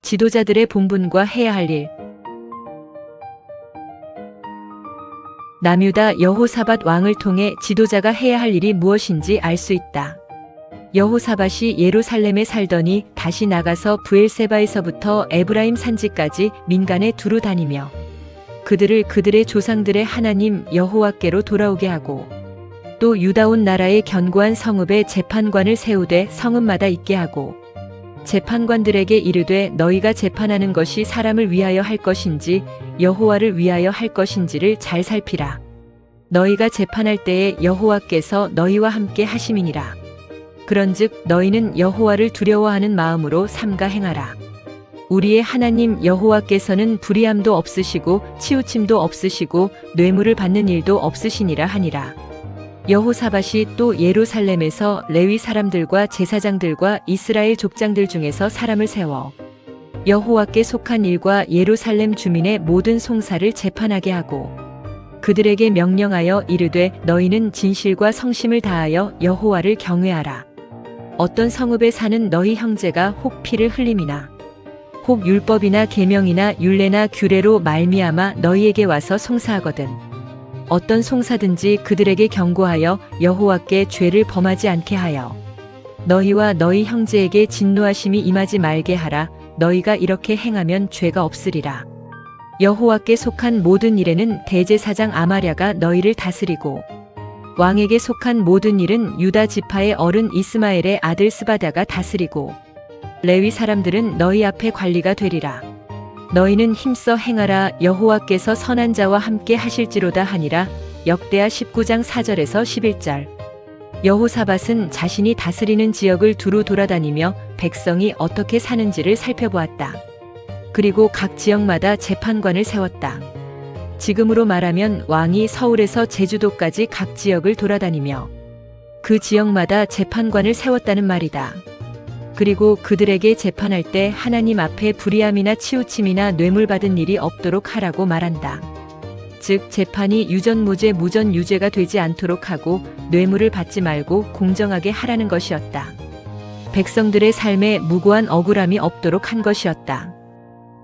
지도자들의 본분과 해야 할 일. 남유다 여호사밧 왕을 통해 지도자가 해야 할 일이 무엇인지 알 수 있다. 여호사밧이 예루살렘에 살더니 다시 나가서 브엘세바에서부터 에브라임 산지까지 민간에 두루 다니며 그들을 그들의 조상들의 하나님 여호와께로 돌아오게 하고 또 유다 온 나라의 견고한 성읍에 재판관을 세우되 성읍마다 있게 하고 재판관들에게 이르되 너희가 재판하는 것이 사람을 위하여 할 것인지 여호와를 위하여 할 것인지를 잘 살피라. 너희가 재판할 때에 여호와께서 너희와 함께 하심이니라. 그런즉 너희는 여호와를 두려워하는 마음으로 삼가 행하라. 우리의 하나님 여호와께서는 불의함도 없으시고 치우침도 없으시고 뇌물을 받는 일도 없으시니라 하니라. 여호사밧이 또 예루살렘에서 레위 사람들과 제사장들과 이스라엘 족장들 중에서 사람을 세워 여호와께 속한 일과 예루살렘 주민의 모든 송사를 재판하게 하고 그들에게 명령하여 이르되 너희는 진실과 성심을 다하여 여호와를 경외하라. 어떤 성읍에 사는 너희 형제가 혹 피를 흘림이나 혹 율법이나 계명이나 율례나 규례로 말미암아 너희에게 와서 송사하거든 어떤 송사든지 그들에게 경고하여 여호와께 죄를 범하지 않게 하여 너희와 너희 형제에게 진노하심이 임하지 말게 하라. 너희가 이렇게 행하면 죄가 없으리라. 여호와께 속한 모든 일에는 대제사장 아마랴가 너희를 다스리고 왕에게 속한 모든 일은 유다 지파의 어른 이스마엘의 아들 스바다가 다스리고 레위 사람들은 너희 앞에 관리가 되리라. 너희는 힘써 행하라. 여호와께서 선한 자와 함께 하실지로다 하니라. 역대하 19장 4절에서 11절. 여호사밧은 자신이 다스리는 지역을 두루 돌아다니며 백성이 어떻게 사는지를 살펴보았다. 그리고 각 지역마다 재판관을 세웠다. 지금으로 말하면 왕이 서울에서 제주도까지 각 지역을 돌아다니며 그 지역마다 재판관을 세웠다는 말이다. 그리고 그들에게 재판할 때 하나님 앞에 불의함이나 치우침이나 뇌물 받은 일이 없도록 하라고 말한다. 즉 재판이 유전무죄 무전유죄가 되지 않도록 하고 뇌물을 받지 말고 공정하게 하라는 것이었다. 백성들의 삶에 무고한 억울함이 없도록 한 것이었다.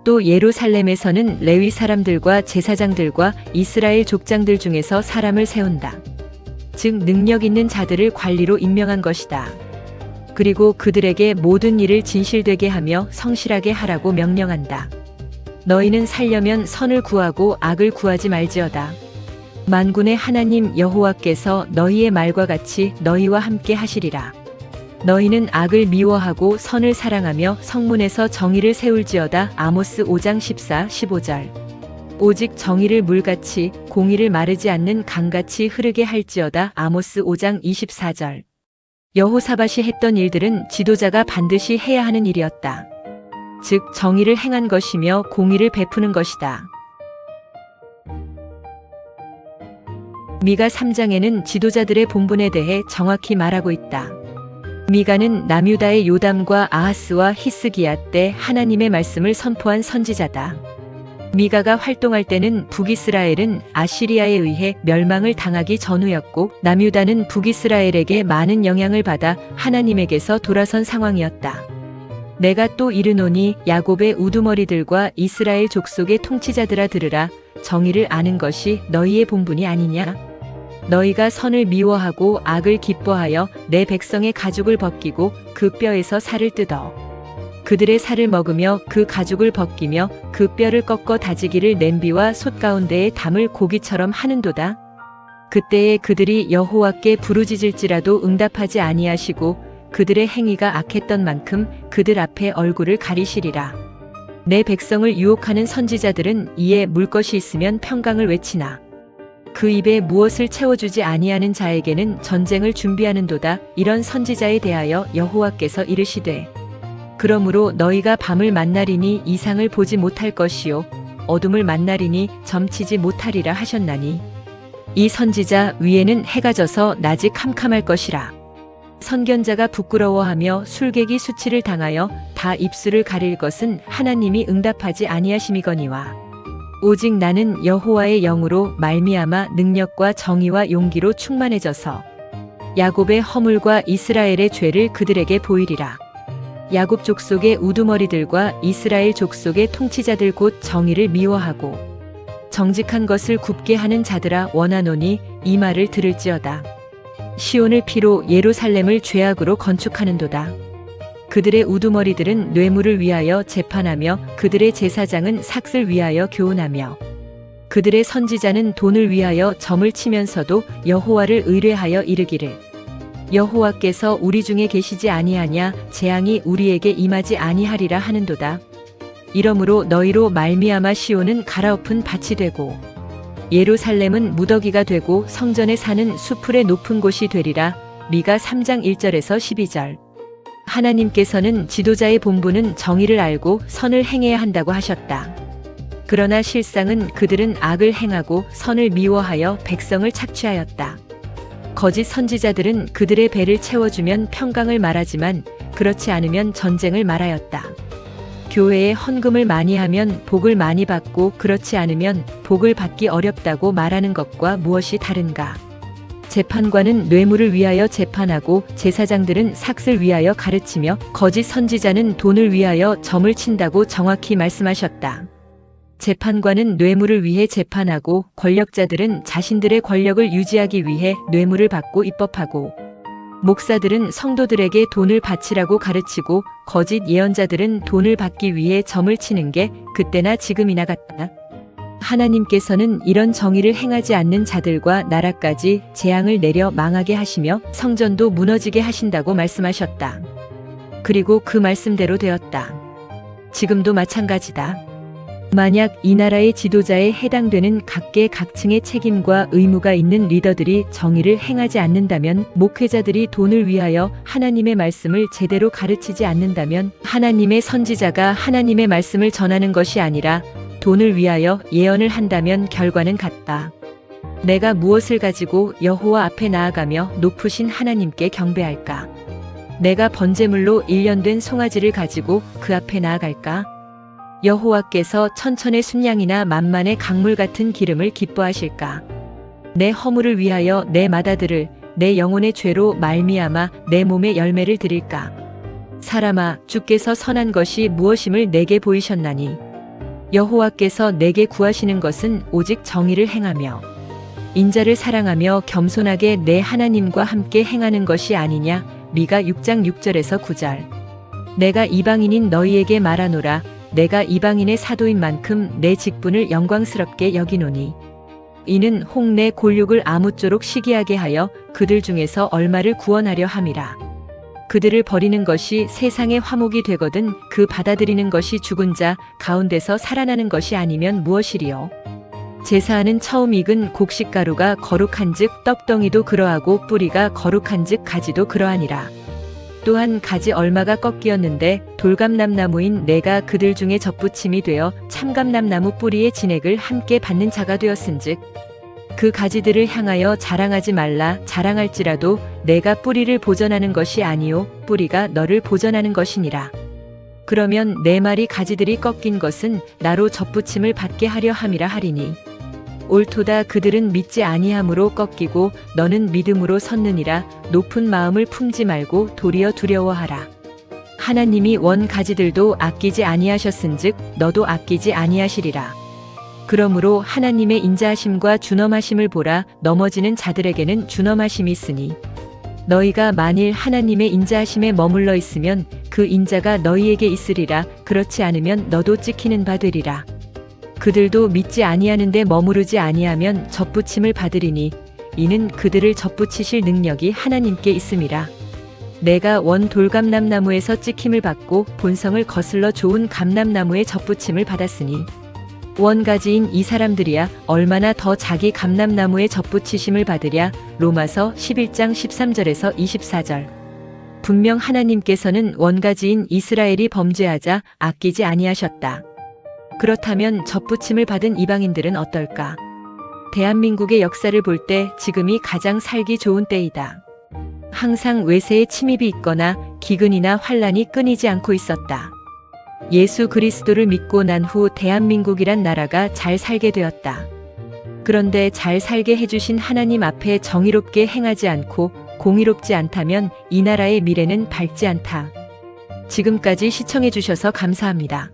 또 예루살렘에서는 레위 사람들과 제사장들과 이스라엘 족장들 중에서 사람을 세운다. 즉 능력 있는 자들을 관리로 임명한 것이다. 그리고 그들에게 모든 일을 진실되게 하며 성실하게 하라고 명령한다. 너희는 살려면 선을 구하고 악을 구하지 말지어다. 만군의 하나님 여호와께서 너희의 말과 같이 너희와 함께 하시리라. 너희는 악을 미워하고 선을 사랑하며 성문에서 정의를 세울지어다. 아모스 5장 14, 15절. 오직 정의를 물같이 공의를 마르지 않는 강같이 흐르게 할지어다. 아모스 5장 24절. 여호사밧이 했던 일들은 지도자가 반드시 해야 하는 일이었다. 즉 정의를 행한 것이며 공의를 베푸는 것이다. 미가 3장에는 지도자들의 본분에 대해 정확히 말하고 있다. 미가는 남유다의 요담과 아하스와 히스기야 때 하나님의 말씀을 선포한 선지자다. 미가가 활동할 때는 북이스라엘은 아시리아에 의해 멸망을 당하기 전후였고 남유다는 북이스라엘에게 많은 영향을 받아 하나님에게서 돌아선 상황이었다. 내가 또 이르노니 야곱의 우두머리들과 이스라엘 족속의 통치자들아 들으라. 정의를 아는 것이 너희의 본분이 아니냐? 너희가 선을 미워하고 악을 기뻐하여 내 백성의 가죽을 벗기고 그 뼈에서 살을 뜯어 그들의 살을 먹으며 그 가죽을 벗기며 그 뼈를 꺾어 다지기를 냄비와 솥 가운데에 담을 고기처럼 하는도다. 그때에 그들이 여호와께 부르짖을지라도 응답하지 아니하시고 그들의 행위가 악했던 만큼 그들 앞에 얼굴을 가리시리라. 내 백성을 유혹하는 선지자들은 이에 물 것이 있으면 평강을 외치나 그 입에 무엇을 채워주지 아니하는 자에게는 전쟁을 준비하는도다. 이런 선지자에 대하여 여호와께서 이르시되 그러므로 너희가 밤을 만나리니 이상을 보지 못할 것이요 어둠을 만나리니 점치지 못하리라 하셨나니 이 선지자 위에는 해가 져서 낮이 캄캄할 것이라. 선견자가 부끄러워하며 술객이 수치를 당하여 다 입술을 가릴 것은 하나님이 응답하지 아니하심이거니와 오직 나는 여호와의 영으로 말미암아 능력과 정의와 용기로 충만해져서 야곱의 허물과 이스라엘의 죄를 그들에게 보이리라. 야곱 족속의 우두머리들과 이스라엘 족속의 통치자들 곧 정의를 미워하고 정직한 것을 굽게 하는 자들아 원하노니 이 말을 들을지어다. 시온을 피로 예루살렘을 죄악으로 건축하는도다. 그들의 우두머리들은 뇌물을 위하여 재판하며 그들의 제사장은 삭슬 위하여 교훈하며 그들의 선지자는 돈을 위하여 점을 치면서도 여호와를 의뢰하여 이르기를 여호와께서 우리 중에 계시지 아니하냐 재앙이 우리에게 임하지 아니하리라 하는도다. 이러므로 너희로 말미암아 시온은 갈아엎은 밭이 되고 예루살렘은 무더기가 되고 성전에 사는 수풀의 높은 곳이 되리라. 미가 3장 1절에서 12절. 하나님께서는 지도자의 본분은 정의를 알고 선을 행해야 한다고 하셨다. 그러나 실상은 그들은 악을 행하고 선을 미워하여 백성을 착취하였다. 거짓 선지자들은 그들의 배를 채워주면 평강을 말하지만 그렇지 않으면 전쟁을 말하였다. 교회에 헌금을 많이 하면 복을 많이 받고 그렇지 않으면 복을 받기 어렵다고 말하는 것과 무엇이 다른가? 재판관은 뇌물을 위하여 재판하고 제사장들은 삭슬 위하여 가르치며 거짓 선지자는 돈을 위하여 점을 친다고 정확히 말씀하셨다. 재판관은 뇌물을 위해 재판하고 권력자들은 자신들의 권력을 유지하기 위해 뇌물을 받고 입법하고 목사들은 성도들에게 돈을 바치라고 가르치고 거짓 예언자들은 돈을 받기 위해 점을 치는 게 그때나 지금이나 같다. 하나님께서는 이런 정의를 행하지 않는 자들과 나라까지 재앙을 내려 망하게 하시며 성전도 무너지게 하신다고 말씀하셨다. 그리고 그 말씀대로 되었다. 지금도 마찬가지다. 만약 이 나라의 지도자에 해당되는 각계 각층의 책임과 의무가 있는 리더들이 정의를 행하지 않는다면, 목회자들이 돈을 위하여 하나님의 말씀을 제대로 가르치지 않는다면, 하나님의 선지자가 하나님의 말씀을 전하는 것이 아니라 돈을 위하여 예언을 한다면 결과는 같다. 내가 무엇을 가지고 여호와 앞에 나아가며 높으신 하나님께 경배할까? 내가 번제물로 일련된 송아지를 가지고 그 앞에 나아갈까? 여호와께서 천천의 순양이나 만만의 강물 같은 기름을 기뻐하실까? 내 허물을 위하여 내 맏아들을 내 영혼의 죄로 말미암아 내 몸의 열매를 드릴까? 사람아, 주께서 선한 것이 무엇임을 내게 보이셨나니 여호와께서 내게 구하시는 것은 오직 정의를 행하며 인자를 사랑하며 겸손하게 내 하나님과 함께 행하는 것이 아니냐. 미가 6장 6절에서 9절. 내가 이방인인 너희에게 말하노라. 내가 이방인의 사도인 만큼 내 직분을 영광스럽게 여기노니 이는 홍내 골육을 아무쪼록 시기하게 하여 그들 중에서 얼마를 구원하려 함이라. 그들을 버리는 것이 세상의 화목이 되거든 그 받아들이는 것이 죽은 자 가운데서 살아나는 것이 아니면 무엇이리요? 제사하는 처음 익은 곡식가루가 거룩한즉 떡덩이도 그러하고 뿌리가 거룩한즉 가지도 그러하니라. 또한 가지 얼마가 꺾이었는데 돌감람나무인 내가 그들 중에 접붙임이 되어 참감람나무 뿌리의 진액을 함께 받는 자가 되었은즉 그 가지들을 향하여 자랑하지 말라. 자랑할지라도 내가 뿌리를 보전하는 것이 아니요 뿌리가 너를 보전하는 것이니라. 그러면 내 말이 가지들이 꺾인 것은 나로 접붙임을 받게 하려 함이라 하리니 옳도다. 그들은 믿지 아니함으로 꺾이고 너는 믿음으로 섰느니라. 높은 마음을 품지 말고 도리어 두려워하라. 하나님이 원 가지들도 아끼지 아니하셨은즉 너도 아끼지 아니하시리라. 그러므로 하나님의 인자하심과 준엄하심을 보라. 넘어지는 자들에게는 준엄하심이 있으니 너희가 만일 하나님의 인자하심에 머물러 있으면 그 인자가 너희에게 있으리라. 그렇지 않으면 너도 찍히는 바 되리라. 그들도 믿지 아니하는데 머무르지 아니하면 접붙임을 받으리니 이는 그들을 접붙이실 능력이 하나님께 있음이라. 내가 원 돌감람나무에서 찍힘을 받고 본성을 거슬러 좋은 감람나무에 접붙임을 받았으니 원가지인 이 사람들이야 얼마나 더 자기 감람나무에 접붙이심을 받으랴. 로마서 11장 13절에서 24절. 분명 하나님께서는 원가지인 이스라엘이 범죄하자 아끼지 아니하셨다. 그렇다면 접붙임을 받은 이방인들은 어떨까? 대한민국의 역사를 볼 때 지금이 가장 살기 좋은 때이다. 항상 외세의 침입이 있거나 기근이나 환란이 끊이지 않고 있었다. 예수 그리스도를 믿고 난 후 대한민국이란 나라가 잘 살게 되었다. 그런데 잘 살게 해주신 하나님 앞에 정의롭게 행하지 않고 공의롭지 않다면 이 나라의 미래는 밝지 않다. 지금까지 시청해주셔서 감사합니다.